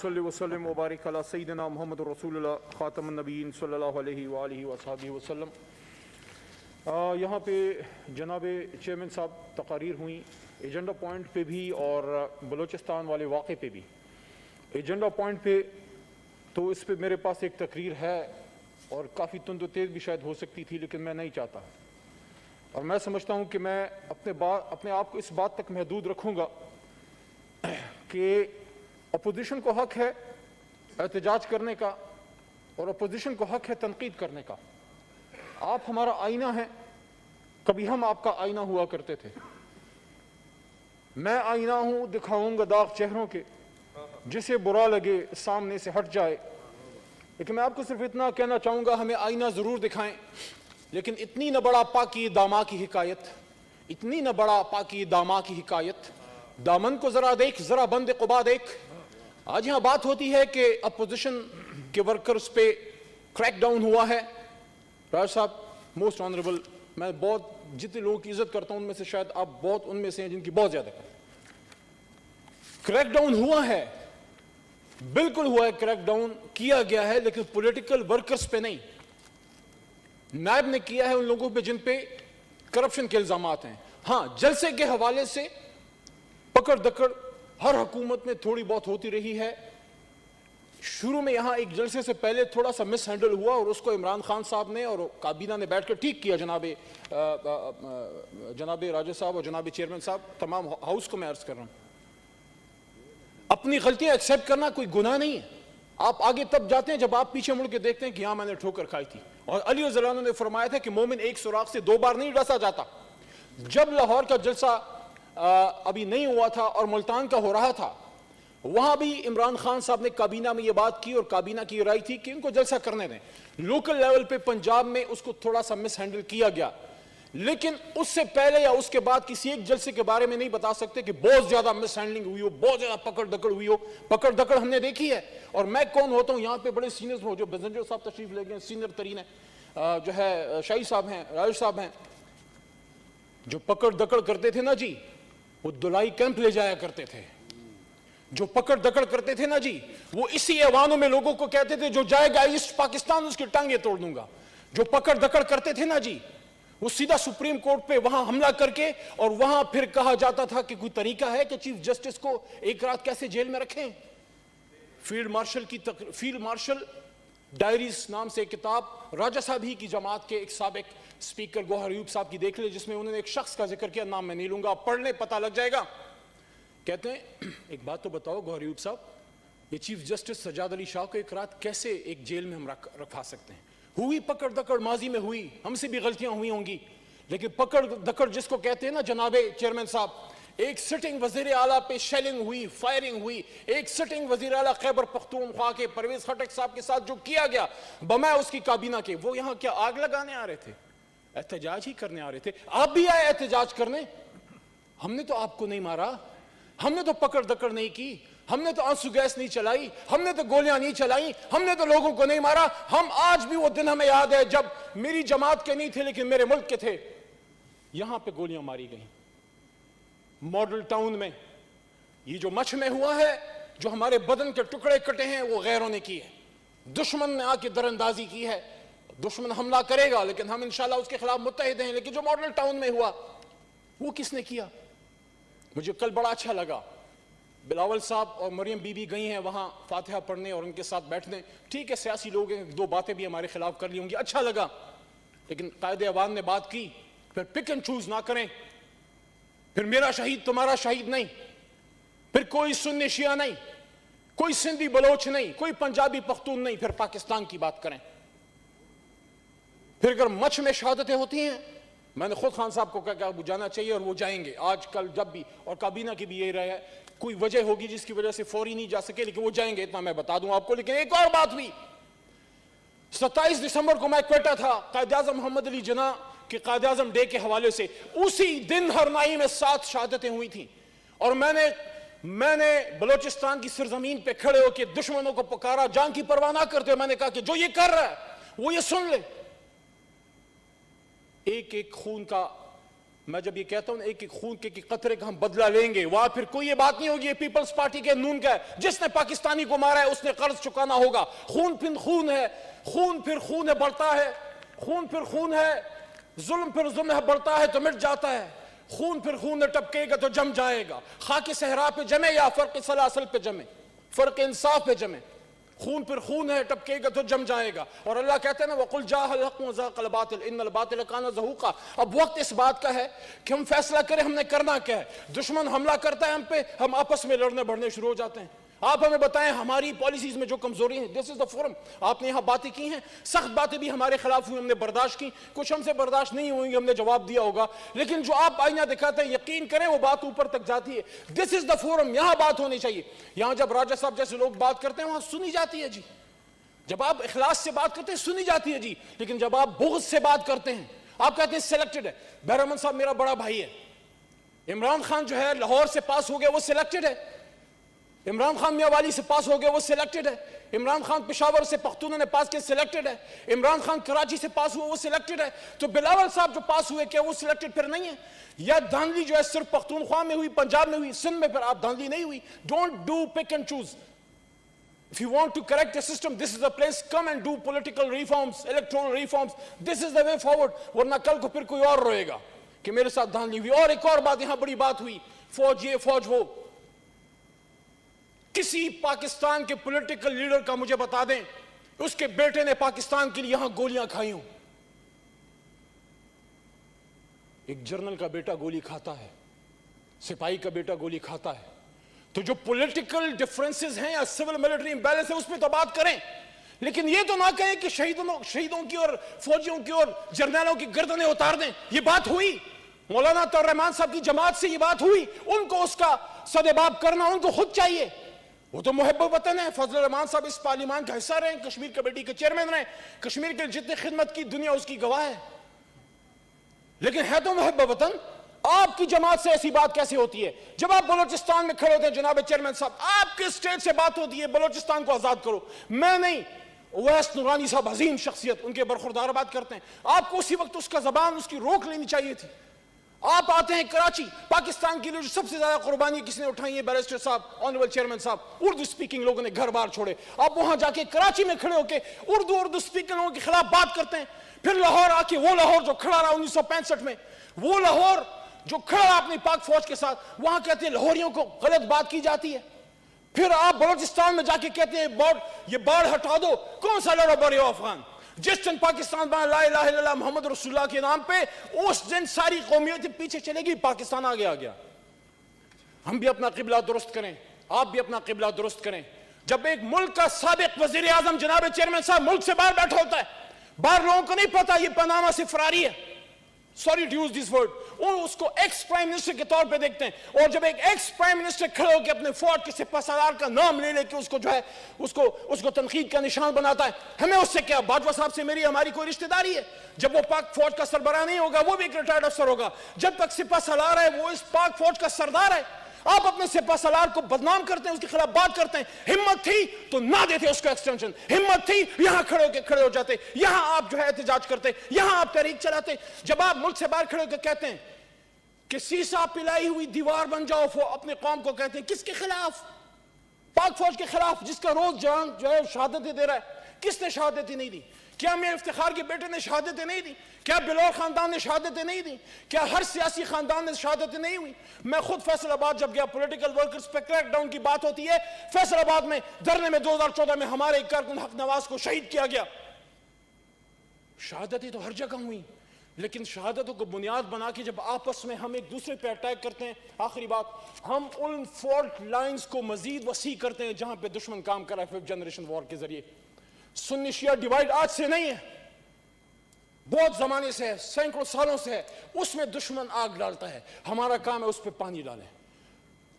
صلی وسلم وبارک علی سیدنا محمد رسول اللہ خاتم النبیین صلی اللہ علیہ وآلہ وصحبہ وسلم۔ یہاں پہ جناب چیئرمین صاحب تقاریر ہوئیں ایجنڈا پوائنٹ پہ بھی اور بلوچستان والے واقعے پہ بھی۔ ایجنڈا پوائنٹ پہ تو اس پہ میرے پاس ایک تقریر ہے اور کافی تند و تیز بھی شاید ہو سکتی تھی، لیکن میں نہیں چاہتا، اور میں سمجھتا ہوں کہ میں اپنے آپ کو اس بات تک محدود رکھوں گا کہ اپوزیشن کو حق ہے احتجاج کرنے کا اور اپوزیشن کو حق ہے تنقید کرنے کا۔ آپ ہمارا آئینہ ہیں، کبھی ہم آپ کا آئینہ ہوا کرتے تھے۔ میں آئینہ ہوں، دکھاؤں گا داغ چہروں کے، جسے برا لگے سامنے سے ہٹ جائے۔ لیکن میں آپ کو صرف اتنا کہنا چاہوں گا، ہمیں آئینہ ضرور دکھائیں، لیکن اتنی نہ بڑا پاکی داما کی حکایت، اتنی نہ بڑا پاکی داما کی حکایت، دامن کو ذرا دیکھ، ذرا بند قبا دیکھ۔ آج یہاں بات ہوتی ہے کہ اپوزیشن کے ورکرز پہ کریک ڈاؤن ہوا ہے۔ راج صاحب موسٹ آنریبل، میں بہت جتنے لوگوں کی عزت کرتا ہوں ان میں سے شاید آپ بہت ان میں سے ہیں جن کی بہت زیادہ کرتا ہوں۔ کریک ڈاؤن ہوا ہے، بالکل ہوا ہے، کریک ڈاؤن کیا گیا ہے، لیکن پولیٹیکل ورکرز پہ نہیں۔ نائب نے کیا ہے ان لوگوں پہ جن پہ کرپشن کے الزامات ہیں۔ ہاں، جلسے کے حوالے سے پکڑ دکڑ ہر حکومت میں تھوڑی بہت ہوتی رہی ہے۔ شروع میں یہاں ایک جلسے سے پہلے تھوڑا سا مس ہینڈل ہوا اور اس کو عمران خان صاحب نے اور کابینہ نے بیٹھ کر ٹھیک کیا۔ جناب راجہ صاحب اور جناب چیئرمین صاحب، تمام ہاؤس کو میں عرض کر رہا ہوں، اپنی غلطیاں ایکسیپٹ کرنا کوئی گناہ نہیں ہے۔ آپ آگے تب جاتے ہیں جب آپ پیچھے مڑ کے دیکھتے ہیں کہ ہاں میں نے ٹھوکر کھائی تھی۔ اور علی رضی اللہ عنہ نے فرمایا تھا کہ مومن ایک سوراخ سے دو بار نہیں ڈسا جاتا۔ جب لاہور کا جلسہ ابھی نہیں ہوا تھا اور ملتان کا ہو رہا تھا، وہاں بھی عمران خان صاحب نے کابینہ میں یہ بات کی اور کابینہ کی رائے تھی کہ ان کو جلسہ کرنے دیں۔ لوکل لیول پہ پنجاب میں اس کو تھوڑا سا مس ہینڈل کیا گیا، لیکن اس سے پہلے یا اس کے بعد کسی ایک جلسے کے بارے میں نہیں بتا سکتے کہ بہت زیادہ مس ہینڈلنگ ہوئی ہو، بہت زیادہ پکڑ دکڑ ہوئی ہو۔ پکڑ دکڑ ہم نے دیکھی ہے، اور میں کون ہوتا ہوں، یہاں پہ بڑے سینئرز ہو، جو بزنجر صاحب تشریف لے گئے، سینئر ترین ہیں، جو ہے شاہی صاحب ہیں، راجہ صاحب ہیں، جو پکڑ دکڑ کرتے تھے نا جی، وہ دلائی کیمپ لے جایا کرتے تھے۔ جو پکڑ دکڑ کرتے تھے نا جی، وہ اسی ایوانوں میں لوگوں کو کہتے تھے جو جائے گا ایسٹ پاکستان اس کی ٹانگیں توڑ دوں گا۔ جو پکڑ دکڑ کرتے تھے نا جی، وہ سیدھا سپریم کورٹ پہ وہاں حملہ کر کے اور وہاں پھر کہا جاتا تھا کہ کوئی طریقہ ہے کہ چیف جسٹس کو ایک رات کیسے جیل میں رکھیں۔ فیلڈ مارشل ڈائریز نام سے ایک کتاب راجہ صاحب ہی کی جماعت کے ایک سابق سپیکر گوہر ایوب صاحب کی دیکھ لے، جس میں انہوں نے ایک شخص کا ذکر کیا، نام میں نہیں لوں گا، پڑھ لیں پتہ لگ جائے گا۔ کہتے ہیں ایک بات تو بتاؤ گوہر ایوب صاحب، یہ چیف جسٹس سجاد علی شاہ کو ایک رات کیسے ایک جیل میں ہم رکھا سکتے ہیں؟ ہوئی پکڑ دکڑ ماضی میں ہوئی، ہم سے بھی غلطیاں ہوئی ہوں گی، لیکن پکڑ دکڑ جس کو کہتے ہیں نا جناب چیئرمین صاحب، ایک سٹنگ وزیر اعلیٰ پہ شیلنگ ہوئی، فائرنگ ہوئی، ایک سٹنگ وزیر اعلیٰ خیبر پختونخوا کے پرویز خٹک صاحب کے ساتھ جو کیا گیا بمائے اس کی کابینہ کے، وہ یہاں کیا آگ لگانے آ رہے تھے؟ احتجاج ہی کرنے آ رہے تھے۔ آپ بھی آئے احتجاج کرنے، ہم نے تو آپ کو نہیں مارا، ہم نے تو پکڑ دکڑ نہیں کی، ہم نے تو آنسو گیس نہیں چلائی، ہم نے تو گولیاں نہیں چلائی، ہم نے تو لوگوں کو نہیں مارا۔ ہم آج بھی وہ دن ہمیں یاد ہے جب میری جماعت کے نہیں تھے لیکن میرے ملک کے تھے، یہاں پہ گولیاں ماری گئیں ماڈل ٹاؤن میں۔ یہ جو مچھ میں ہوا ہے، جو ہمارے بدن کے ٹکڑے کٹے ہیں، وہ غیروں نے کی ہے، دشمن نے آ کے در اندازی کی ہے۔ دشمن حملہ کرے گا لیکن ہم انشاءاللہ اس کے خلاف متحد ہیں، لیکن جو ماڈل ٹاؤن میں ہوا وہ کس نے کیا؟ مجھے کل بڑا اچھا لگا، بلاول صاحب اور مریم بی بی گئی ہیں وہاں فاتحہ پڑھنے اور ان کے ساتھ بیٹھنے۔ ٹھیک ہے، سیاسی لوگ ہیں، دو باتیں بھی ہمارے خلاف کر لی ہوں گی، اچھا لگا، لیکن قائد عوام نے بات کی، پھر پک اینڈ چوز نہ کریں، پھر میرا شہید تمہارا شہید نہیں، پھر کوئی سنی شیعہ نہیں، کوئی سندھی بلوچ نہیں، کوئی پنجابی پختون نہیں، پھر پاکستان کی بات کریں۔ پھر اگر مچھ میں شہادتیں ہوتی ہیں، میں نے خود خان صاحب کو کہا کہ اب جانا چاہیے اور وہ جائیں گے آج کل جب بھی، اور کابینہ کی بھی یہی رائے ہے، کوئی وجہ ہوگی جس کی وجہ سے فوری نہیں جا سکے لیکن وہ جائیں گے، اتنا میں بتا دوں آپ کو۔ لیکن ایک اور بات بھی، 27 دسمبر کو میں کوئٹہ تھا، قائد اعظم محمد علی جناح کے قائد اعظم ڈے کے حوالے سے، اسی دن ہرنائی میں 7 شہادتیں ہوئی تھیں، اور میں نے بلوچستان کی سرزمین پہ کھڑے ہو کے دشمنوں کو پکارا، جان کی پرواہ نہ کرتے ہوئے میں نے کہا کہ جو یہ کر رہا ہے وہ یہ سن لے، ایک ایک خون کا میں جب یہ کہتا ہوں ایک ایک خون کے قطرے کا ہم بدلہ لیں گے، وہاں پھر کوئی یہ بات نہیں ہوگی یہ پیپلز پارٹی کے نون کا ہے، جس نے پاکستانی کو مارا ہے اس نے قرض چکانا ہوگا۔ خون پھر خون ہے، خون پھر خون ہے بڑھتا ہے، خون پھر خون ہے، ظلم پھر ظلم ہے بڑھتا ہے تو مٹ جاتا ہے، خون پھر خون ہے ٹپکے گا تو جم جائے گا۔ خاک صحرا پہ جمے یا فرق سلاسل پہ جمے، فرق انصاف پہ جمے، خون پھر خون ہے ٹپکے گا تو جم جائے گا۔ اور اللہ کہتے ہیں نا وَقُلْ جَاءَ الْحَقُّ وَزَهَقَ الْبَاطِلُ إِنَّ الْبَاطِلَ كَانَ زَهُوقًا۔ اب وقت اس بات کا ہے کہ ہم فیصلہ کریں ہم نے کرنا کیا ہے۔ دشمن حملہ کرتا ہے ہم پہ، ہم آپس میں لڑنے بڑھنے شروع ہو جاتے ہیں۔ آپ ہمیں بتائیں ہماری پالیسیز میں جو کمزوری ہیں، دس از دا فورم۔ آپ نے یہاں باتیں کی ہیں، سخت باتیں بھی ہمارے خلاف ہوئی، ہم نے برداشت کی، کچھ ہم سے برداشت نہیں ہوئی ہم نے جواب دیا ہوگا، لیکن جو آپ آئینہ دکھاتے ہیں یقین کریں وہ بات اوپر تک جاتی ہے۔ دس از دا فورم، یہاں بات ہونی چاہیے۔ یہاں جب راجہ صاحب جیسے لوگ بات کرتے ہیں وہاں سنی جاتی ہے جی، جب آپ اخلاص سے بات کرتے ہیں سنی جاتی ہے جی، لیکن جب آپ بغض سے بات کرتے ہیں، آپ کہتے ہیں سلیکٹڈ ہے۔ بہرامند صاحب میرا بڑا بھائی ہے، عمران خان جو ہے لاہور سے پاس ہو گیا وہ سلیکٹڈ ہے، عمران خان میاں والی سے پاس ہو گیا وہ سلیکٹڈ ہے، عمران خان پشاور سے پختونوں نے پاس کیا سلیکٹڈ ہے، عمران خان کراچی سے پاس ہوا وہ سلیکٹڈ ہے۔ تو بلاول صاحب جو پاس ہوئے کیا وہ سلیکٹڈ پھر نہیں ہے؟ یا دھاندلی جو ہے صرف پختونخوا میں ہوئی، پنجاب میں ہوئی، سندھ میں پھر آپ دھاندلی نہیں ہوئی؟ Don't do pick and choose. If you want to correct the system, this is the place. Come and do political reforms, electoral reforms. This is the way forward. ورنہ کل کو پھر کوئی اور روئے گا کہ میرے ساتھ دھاندلی ہوئی۔ اور ایک اور بات یہاں بڑی بات ہوئی، فوج یہ فوج وہ۔ کسی پاکستان کے پولیٹیکل لیڈر کا مجھے بتا دیں اس کے بیٹے نے پاکستان کے لیے یہاں گولیاں کھائی ہوں۔ ایک جرنل کا بیٹا گولی کھاتا ہے، سپاہی کا بیٹا گولی کھاتا ہے، تو جو پولیٹیکل ڈیفرنسز ہیں یا سول ملٹری امبیلنس ہے اس پہ تو بات کریں، لیکن یہ تو نہ کہیں کہ شہیدوں کی اور فوجیوں کی اور جرنیلوں کی گردنیں اتار دیں۔ یہ بات ہوئی مولانا طاہر الرحمان صاحب کی جماعت سے، یہ بات ہوئی، ان کو اس کا سدباب کرنا ان کو خود چاہیے، وہ تو محب وطن ہے۔ فضل الرحمان صاحب اس پارلیمان کا حصہ رہے ہیں، کشمیر کمیٹی کے چیئرمین رہے، کشمیر کے جتنے خدمت کی دنیا اس کی گواہ ہے، لیکن ہے تو محب وطن۔ آپ کی جماعت سے ایسی بات کیسے ہوتی ہے؟ جب آپ بلوچستان میں کھڑے ہوتے ہیں جناب چیئرمین صاحب، آپ کے اسٹیٹ سے بات ہوتی ہے بلوچستان کو آزاد کرو، میں نہیں، اویس نورانی صاحب عظیم شخصیت، ان کے برخوردار بات کرتے ہیں، آپ کو اسی وقت اس کا زبان اس کی روک لینی چاہیے تھی۔ آپ آتے ہیں کراچی، پاکستان کے لیے جو سب سے زیادہ قربانی کس نے اٹھائی ہے بیرسٹر صاحب، آنریبل چیئرمین صاحب، اردو سپیکنگ لوگوں نے گھر بار چھوڑے، آپ وہاں جا کے کراچی میں کھڑے ہو کے اردو سپیکنگ لوگوں کے خلاف بات کرتے ہیں۔ پھر لاہور آ کے وہ لاہور جو کھڑا رہا 1965 میں، وہ لاہور جو کھڑا رہا اپنی پاک فوج کے ساتھ، وہاں کہتے ہیں لاہوریوں کو غلط بات کی جاتی ہے۔ پھر آپ بلوچستان میں جا کے کہتے ہیں یہ باڑ ہٹا دو، کون سا لڑا بڑے افغان؟ جس دن پاکستان بنا لا الہ الا اللہ محمد رسول اللہ کے نام پہ، اس دن ساری قومیت پیچھے چلے گی، پاکستان آگے آ گیا۔ ہم بھی اپنا قبلہ درست کریں، آپ بھی اپنا قبلہ درست کریں۔ جب ایک ملک کا سابق وزیر اعظم جناب چیئرمین صاحب ملک سے باہر بیٹھا ہوتا ہے، باہر لوگوں کو نہیں پتا یہ پاناما سے فراری ہے، sorry to use this word, وہ اس کو ایکس پرائم منسٹر کے طور پہ دیکھتے ہیں، اور جب ایک ایکس پرائم منسٹر کھڑے ہو کے اپنے فوج کے سپہ سالار کا نام لے کے اس کو جو ہے اس کو تنقید کا نشان بناتا ہے، ہمیں اس سے کیا؟ باجوہ صاحب سے ہماری کوئی رشتہ داری ہے؟ جب وہ پاک فوج کا سربراہ نہیں ہوگا وہ بھی ایک ریٹائرڈ افسر ہوگا، جب تک سپہ سالار ہے وہ اس پاک فوج کا سردار ہے۔ آپ اپنے سپہ سالار کو بدنام کرتے ہیں، اس کے خلاف بات کرتے ہیں، ہمت تھی تو نہ دیتے اس کو ایکسٹینشن، ہمت تھی یہاں کھڑے ہو جاتے، یہاں آپ جو ہے احتجاج کرتے، یہاں آپ تحریک چلاتے۔ جب آپ ملک سے باہر کھڑے ہو کے کہتے ہیں کہ سیسا پلائی ہوئی دیوار بن جاؤ، اپنے قوم کو کہتے ہیں، کس کے خلاف؟ پاک فوج کے خلاف، جس کا روز جان جو ہے شہادتیں دے رہا ہے۔ کس نے شہادتیں نہیں دی؟ کیا میر افتخار کے بیٹے نے شہادتیں نہیں دی؟ کیا بلور خاندان نے شہادتیں نہیں دی؟ کیا ہر سیاسی خاندان نے شہادتیں نہیں ہوئی؟ میں خود فیصل آباد جب گیا، پولیٹیکل ورکرز پہ کریک ڈاؤن کی بات ہوتی ہے، فیصل آباد میں دھرنے میں 2014 میں ہمارے ایک کارکن حق نواز کو شہید کیا گیا۔ شہادتیں تو ہر جگہ ہوئی، لیکن شہادتوں کو بنیاد بنا کے جب آپس میں ہم ایک دوسرے پہ اٹیک کرتے ہیں، آخری بات، ہم ان فالٹ لائنز کو مزید وسیع کرتے ہیں جہاں پہ دشمن کام کر رہا ہے 5th جنریشن وار کے ذریعے۔ سنی شیعہ ڈیوائیڈ آج سے نہیں ہے، بہت زمانے سے ہے، سینکڑوں سالوں سے ہے، اس میں دشمن آگ ڈالتا ہے، ہمارا کام ہے اس پہ پانی ڈالیں۔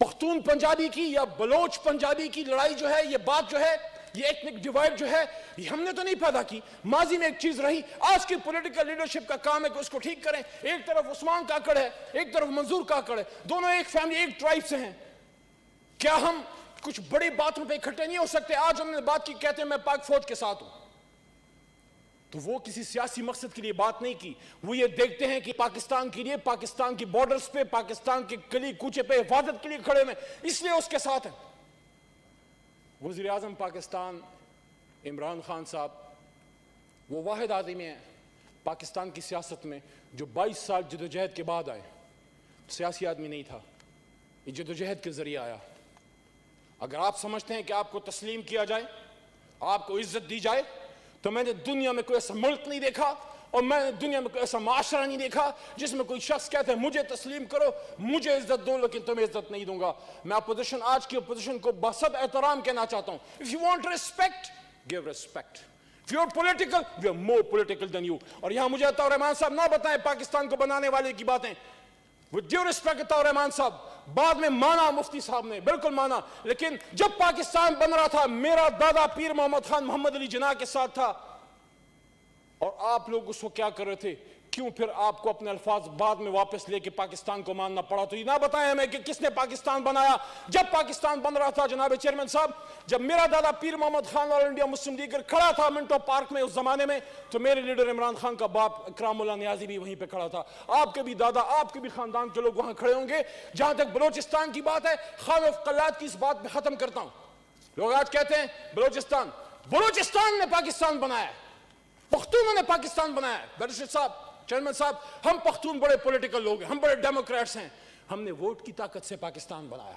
پختون پنجابی کی یا بلوچ پنجابی کی لڑائی جو ہے، یہ بات جو ہے، یہ ایتنک ڈیوائیڈ جو ہے، یہ ہم نے تو نہیں پیدا کی، ماضی میں ایک چیز رہی، آج کی پولیٹیکل لیڈرشپ کا کام ہے کہ اس کو ٹھیک کریں۔ ایک طرف عثمان کاکڑ ہے، ایک طرف منظور کاکڑ ہے، دونوں ایک فیملی ایک ٹرائب سے ہیں، کیا ہم کچھ بڑی باتوں پہ اکٹھے نہیں ہو سکتے؟ آج ہم نے بات کی، کہتے ہیں میں پاک فوج کے ساتھ ہوں، تو وہ کسی سیاسی مقصد کے لیے بات نہیں کی. وہ یہ دیکھتے ہیں کہ پاکستان کے لیے, پاکستان کی بارڈرز پہ, پاکستان کے گلی کوچے پہ حفاظت کے لیے کھڑے ہوئے, اس لیے اس کے ساتھ ہیں. وزیر اعظم پاکستان عمران خان صاحب وہ واحد آدمی ہیں پاکستان کی سیاست میں جو 22 سال جدوجہد کے بعد آئے. سیاسی آدمی نہیں تھا, یہ جدوجہد کے ذریعے آیا. اگر آپ سمجھتے ہیں کہ آپ کو تسلیم کیا جائے, آپ کو عزت دی جائے, تو میں نے دنیا میں کوئی ایسا ملک نہیں دیکھا اور میں نے دنیا میں کوئی ایسا معاشرہ نہیں دیکھا جس میں کوئی شخص کہتا ہے مجھے تسلیم کرو, مجھے عزت دو, لیکن تمہیں عزت نہیں دوں گا. میں اپوزیشن, آج کی اپوزیشن کو بسط احترام کہنا چاہتا ہوں. If you want respect, give respect. If you're political, we are more political than you. اور یہاں مجھے عطاء الرحمان صاحب نہ بتائیں پاکستان کو بنانے والے کی باتیں. With due respect عطاء الرحمان صاحب, بعد میں مانا مفتی صاحب نے, بالکل مانا, لیکن جب پاکستان بن رہا تھا میرا دادا پیر محمد خان محمد علی جناح کے ساتھ تھا, اور آپ لوگ اس کو کیا کر رہے تھے؟ کیوں پھر آپ کو اپنے الفاظ بعد میں واپس لے کے پاکستان کو ماننا پڑا؟ تو یہ نہ بتائیں ہمیں کہ کس نے پاکستان بنایا. جب پاکستان بن رہا تھا جناب چیئرمین صاحب, جب میرا دادا پیر محمد خان اور انڈیا مسلم لیگ کھڑا تھا منٹو پارک میں اس زمانے میں, تو میرے لیڈر عمران خان کا باپ اکرام اللہ نیازی بھی وہیں پہ کھڑا تھا. آپ کے بھی دادا, آپ کے بھی خاندان کے لوگ وہاں کھڑے ہوں گے. جہاں تک بلوچستان کی بات ہے, خان آف قلات کی اس بات میں ختم کرتا ہوں. لوگ آج کہتے ہیں بلوچستان نے پاکستان بنایا ہے, پختونوں نے پاکستان بنایا ہے. بیرسٹر صاحب, چیئرمین صاحب, ہم پختون بڑے پولیٹیکل لوگ ہیں, ہم بڑے ڈیموکریٹس ہیں. ہم نے ووٹ کی طاقت سے پاکستان بنایا.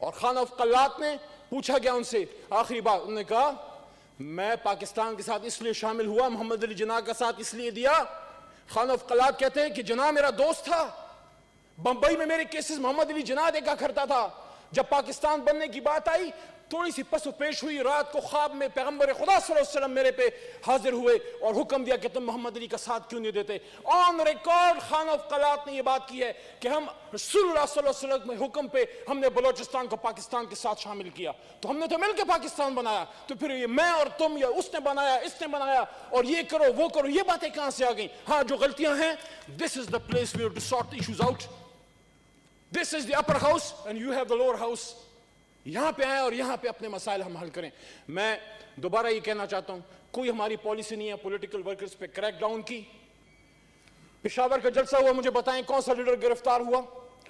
اور خان آف قلات نے پوچھا گیا ان سے آخری بار, انہوں نے کہا میں پاکستان کے ساتھ اس لیے شامل ہوا, محمد علی جناح کا ساتھ اس لیے دیا. خان آف قلات کہتے ہیں کہ جناح میرا دوست تھا, بمبئی میں میرے کیسز محمد علی جناح دیکھا کرتا تھا. جب پاکستان بننے کی بات آئی, تھوڑی سی پس و پیش ہوئی, رات کو خواب میں پیغمبر خدا صلی اللہ علیہ وسلم میرے پہ حاضر ہوئے اور حکم دیا کہ تم محمد علی کا ساتھ کیوں نہیں دیتے. On record Khan of Kalat نے یہ بات کی ہے کہ ہم رسول اللہ صلی اللہ علیہ وسلم کے حکم پہ ہم نے بلوچستان کو پاکستان کے ساتھ شامل کیا. تو ہم نے تو مل کے پاکستان بنایا, تو پھر یہ میں اور تم یا اس نے بنایا, اس نے بنایا, اور یہ کرو وہ کرو, یہ باتیں کہاں سے آ گئیں؟ ہاں, جو غلطیاں ہیں, this is the place where to sort the issues out. This is the upper house and you have the lower house. یہاں پہ آئیں اور یہاں پہ اپنے مسائل ہم حل کریں. میں دوبارہ یہ کہنا چاہتا ہوں, کوئی ہماری پالیسی نہیں ہے پولیٹیکل ورکرز پہ کریک ڈاؤن کی. پشاور کا جلسہ ہوا, مجھے بتائیں کون سا لیڈر گرفتار ہوا؟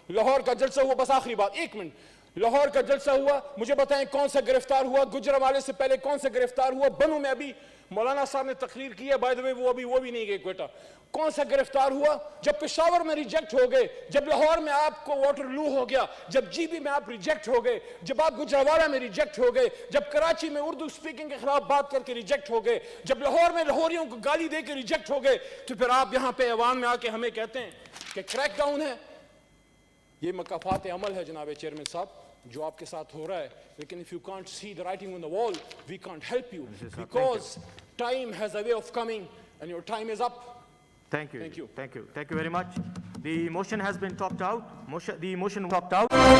لاہور کا جلسہ ہوا, بس آخری بات, 1 منٹ, لاہور کا جلسہ ہوا, مجھے بتائیں کون سا گرفتار ہوا؟ گجرانوالے سے پہلے کون سا گرفتار ہوا؟ بنو میں ابھی مولانا صاحب نے تقریر کی ہے, بائی دا وے وہ بھی نہیں گئے کوئٹہ. کون سا گرفتار ہوا؟ جب پشاور میں ریجیکٹ ہو گئے, جب لاہور میں آپ کو واٹر لو ہو گیا, جب جی بی میں آپ ریجیکٹ ہو گئے, جب آپ گجرانوالہ میں ریجیکٹ ہو گئے, جب کراچی میں اردو سپیکنگ کے خلاف بات کر کے ریجیکٹ ہو گئے, جب لاہور میں لاہوریوں کو گالی دے کے ریجیکٹ ہو گئے, تو پھر آپ یہاں پہ ایوان میں آ کے ہمیں کہتے ہیں کہ کریک ڈاؤن ہے. یہ مکافات عمل ہے جناب چیئرمین صاحب جو آپ کے ساتھ ہو رہا ہے, لیکن if you can't see the writing on the wall, we can't help you because time has a way of coming and your time is up. Thank you. Thank you very much. The motion has been topped out. The motion topped out.